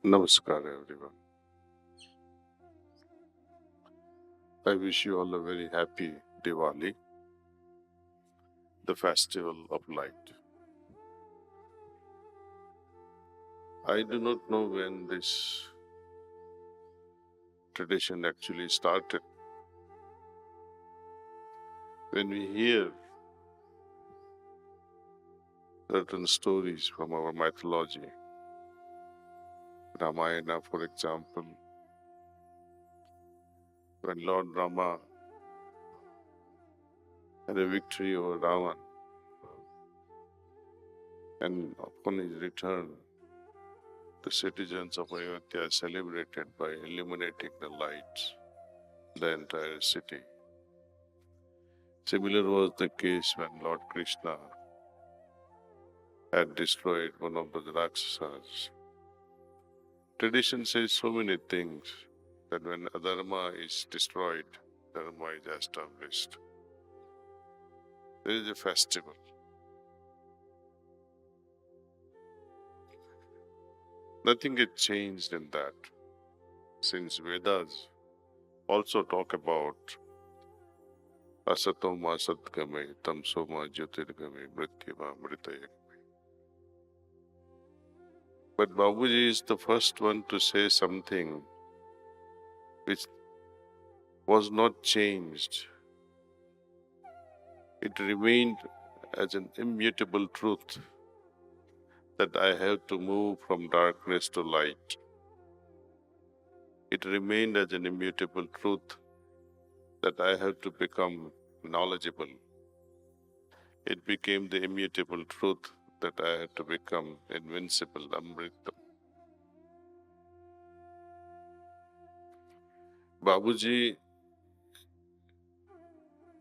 Namaskar, everyone. I wish you all a very happy Diwali, the festival of light. I do not know when this tradition actually started. When we hear certain stories from our mythology, Ramayana, for example, when Lord Rama had a victory over Ravan, and upon his return, the citizens of Ayodhya celebrated by illuminating the lights, the entire city. Similar was the case when Lord Krishna had destroyed one of the Rakshasas. Tradition says so many things that when adharma is destroyed, dharma is established. There is a festival. Nothing has changed in that, since Vedas also talk about asatoma satgame, tamsoma jyotirgame, mrityava mritaya. But Babuji is the first one to say something which was not changed. It remained as an immutable truth that I have to move from darkness to light. It remained as an immutable truth that I have to become knowledgeable. It became the immutable truth that I had to become invincible, Amrita. Babuji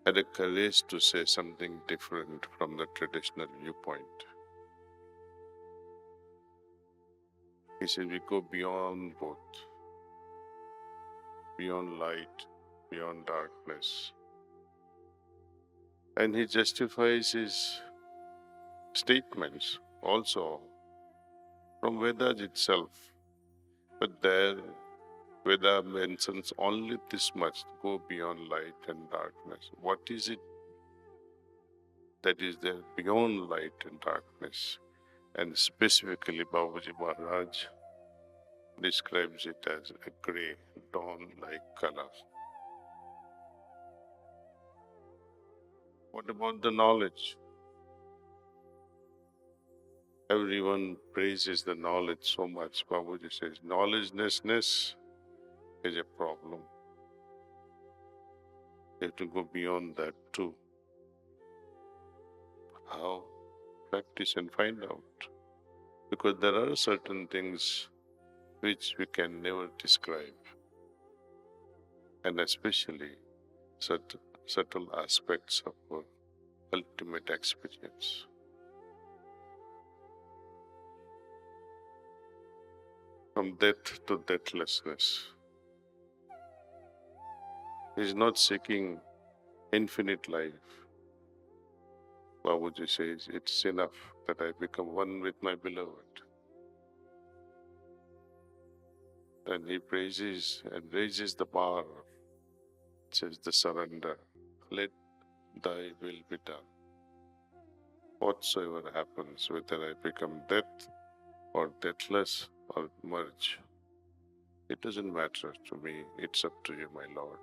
had a courage to say something different from the traditional viewpoint. He said, we go beyond both, beyond light, beyond darkness. And he justifies his statements also from Vedas itself. But there, Veda mentions only this much, go beyond light and darkness. What is it that is there beyond light and darkness? And specifically, Babaji Maharaj describes it as a grey, dawn-like color. What about the knowledge? Everyone praises the knowledge so much. Babaji says, knowledgelessness is a problem. You have to go beyond that too. How? Practice and find out. Because there are certain things which we can never describe, and especially subtle aspects of our ultimate experience. From death to deathlessness. He is not seeking infinite life. Babuji says, it's enough that I become one with my beloved. Then he praises and raises the bar, says the surrender. Let thy will be done. Whatsoever happens, whether I become death or deathless or merge, it doesn't matter to me, it's up to you, my Lord.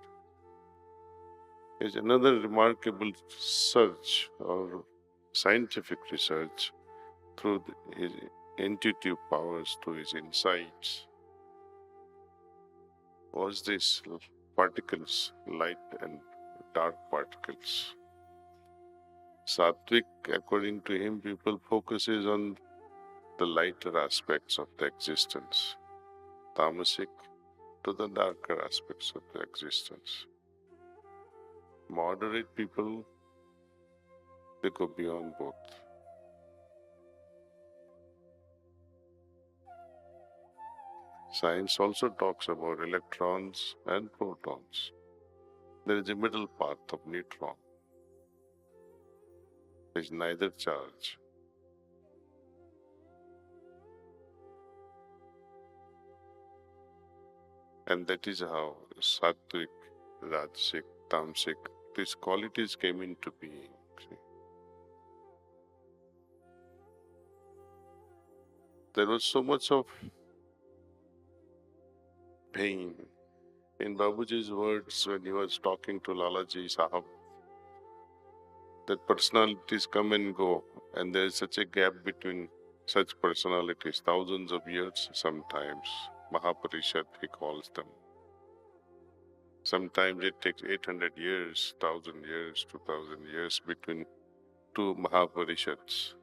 There's another remarkable search or scientific research through his intuitive powers, through his insights, was this particles, light and dark particles. Sattvic, according to him, people focuses on the lighter aspects of the existence. Tamasic, to the darker aspects of the existence. Moderate people, they go beyond both. Science also talks about electrons and protons. There is a middle path of neutron. There is neither charge. And that is how Sattvic, Rajasic, Tamasic, these qualities came into being. See, there was so much of pain in Babuji's words when he was talking to Lalaji Sahab, that personalities come and go, and there is such a gap between such personalities, thousands of years sometimes. Mahaparishad, he calls them. Sometimes it takes 800 years, 1000 years, 2000 years between two Mahaparishads.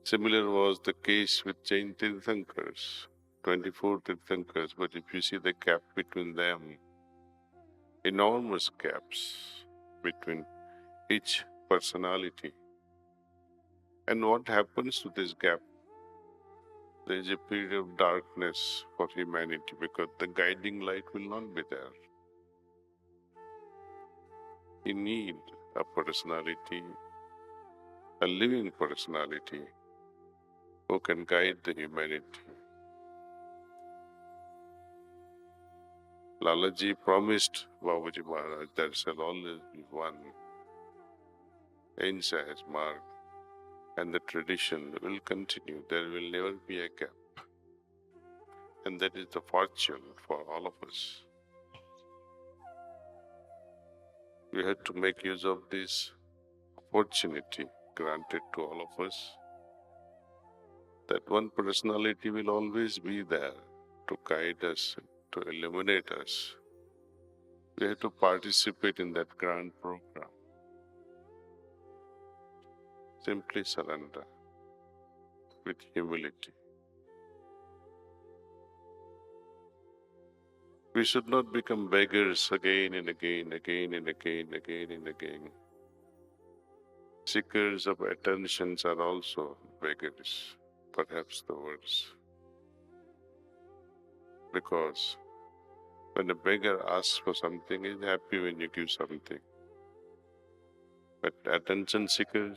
Similar was the case with Jain Tirthankars, 24 Tirthankars, but if you see the gap between them, enormous gaps between each personality. And what happens to this gap? There is a period of darkness for humanity because the guiding light will not be there. You need a personality, a living personality who can guide the humanity. Lalaji promised Babaji Maharaj there shall always be one. Ahimsa has marked, and the tradition will continue. There will never be a gap. And that is the fortune for all of us. We have to make use of this opportunity granted to all of us, that one personality will always be there to guide us, to illuminate us. We have to participate in that grand program. Simply surrender with humility. We should not become beggars again and again, again and again, again and again. Seekers of attentions are also beggars, perhaps the worst. Because when a beggar asks for something, he's happy when you give something. But attention seekers,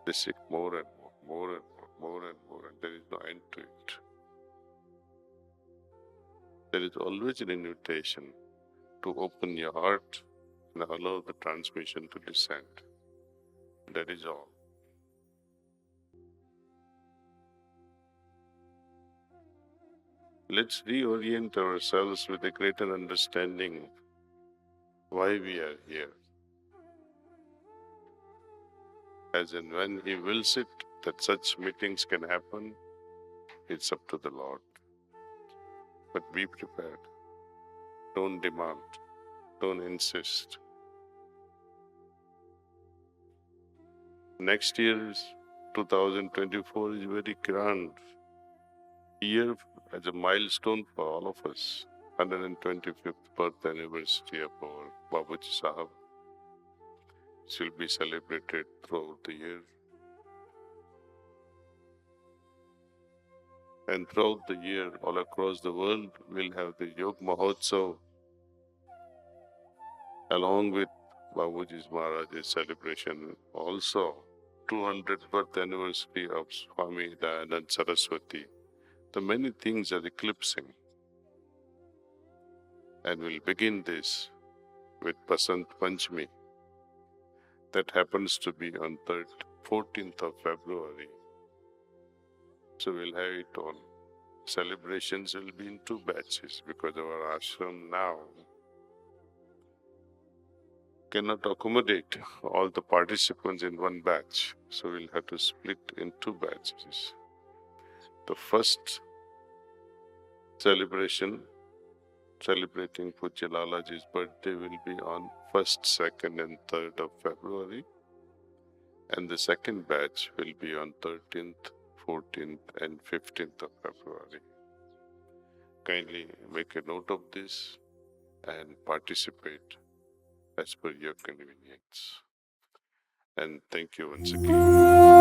they seek more and more, more and more, more and more, and there is no end to it. There is always an invitation to open your heart and allow the transmission to descend. That is all. Let's reorient ourselves with a greater understanding why we are here. As in, when He wills it that such meetings can happen, it's up to the Lord. But be prepared. Don't demand. Don't insist. Next year, 2024, is very grand year as a milestone for all of us. 125th birth anniversary of our Babuji Sahab. It will be celebrated throughout the year. And throughout the year, all across the world, we'll have the Yog Mahotsav along with Babuji Maharaj's celebration. Also, 200th birth anniversary of Swami Dayanand Saraswati. The many things are eclipsing. And we'll begin this with Basant Panchami. That happens to be on 14th of February. So we'll have it on. Celebrations will be in two batches because our ashram now cannot accommodate all the participants in one batch. So we'll have to split in two batches. The first celebration, celebrating Pujya Lalaji's birthday, will be on 1st, 2nd and 3rd of February. And the second batch will be on 13th, 14th and 15th of February. Kindly make a note of this and participate as per your convenience. And thank you once again.